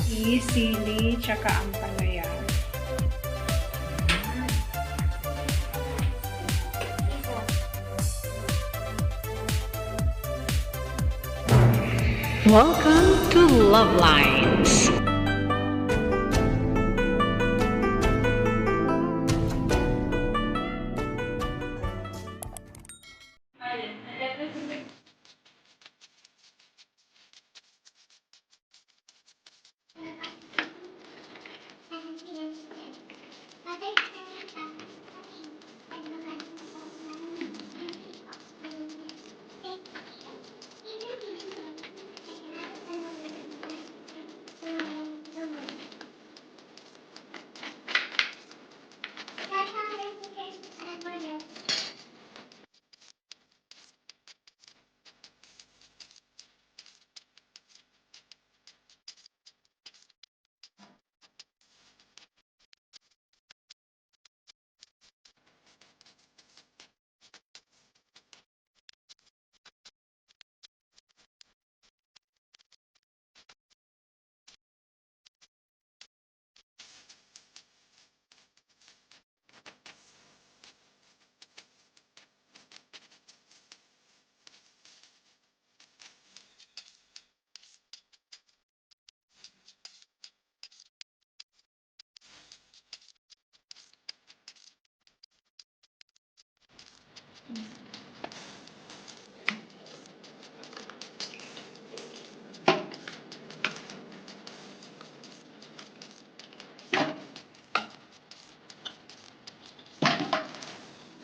is sili tsaka ampalaya. Welcome to LuvLiNes.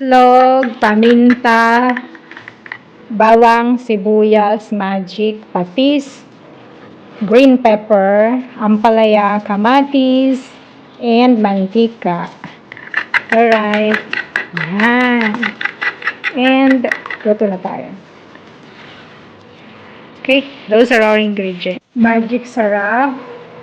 Log, paminta, bawang, sibuyas, magic, patis, green pepper, ampalaya, kamatis, and mantika. Alright. Yan. And, luto na tayo. Okay, those are our ingredients. Magic syrup,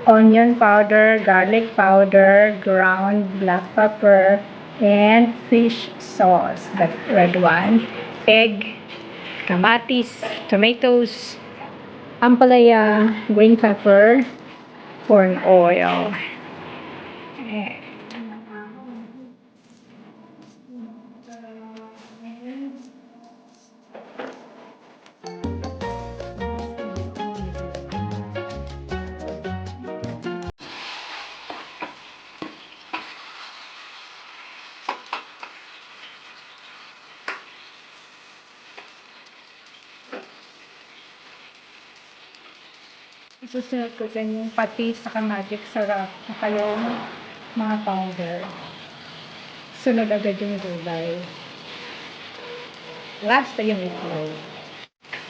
onion powder, garlic powder, ground black pepper, and fish sauce, the red one, egg, kamatis, tomatoes, ampalaya, green pepper, corn oil. Isusunod ko dyan yung patis sa magic syrup at yung mga powder. Sunod agad yung gulay. Last na yung itlog.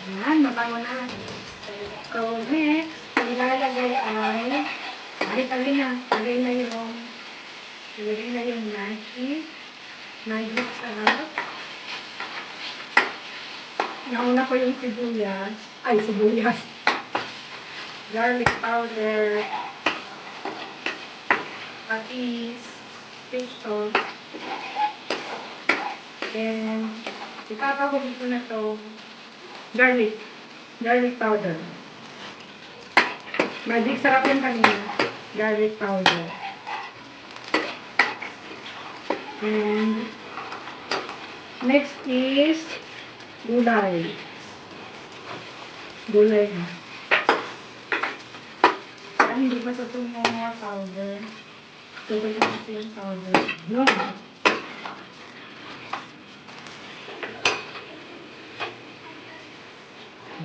Ayan, mabango na. So, next, ilalagay ay tali na. Ilagay na yung magic syrup. Nauna ko yung sibuyas. Garlic powder, patis, fish sauce, then ipapahuli ko na to garlic powder. Magic sarap yung kanina, garlic powder. And next is gulay. Hindi pa tutong yung mga powder. Tutong natin yung powder. No.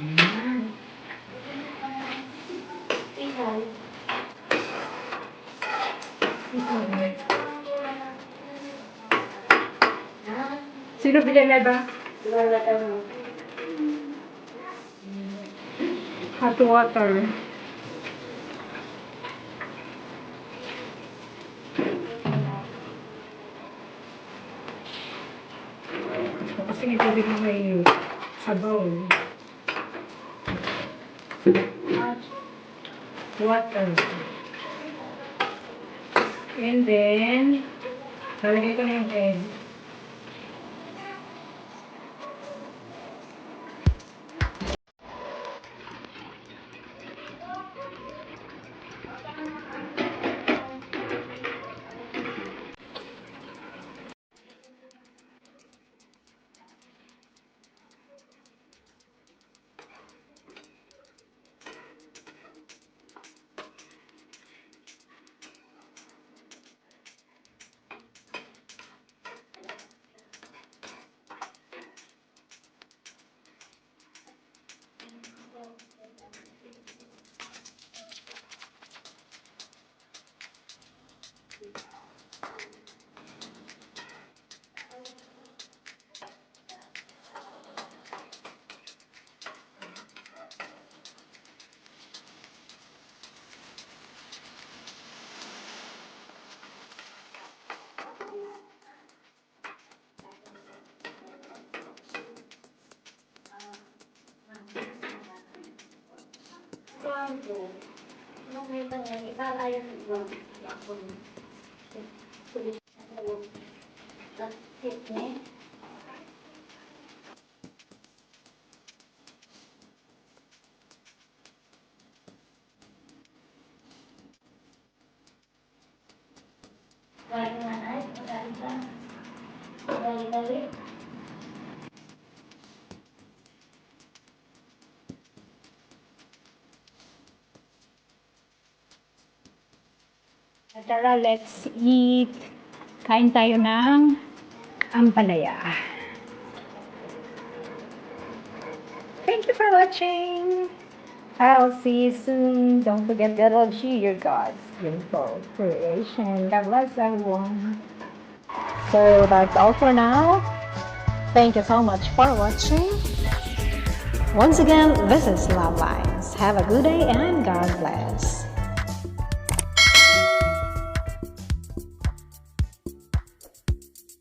Ayan. Sino bilhin ba? Hot water. Kasi itubig na may sabaw. Hot water. And then, lalagay ko na yung egg. Tara, let's eat. Kain tayo ng ampalaya. Thank you for watching. I'll see you soon. Don't forget that I'll see your God's beautiful creation. God bless everyone. So that's all for now. Thank you so much for watching. Once again, this is LuvLiNes. Have a good day and God bless.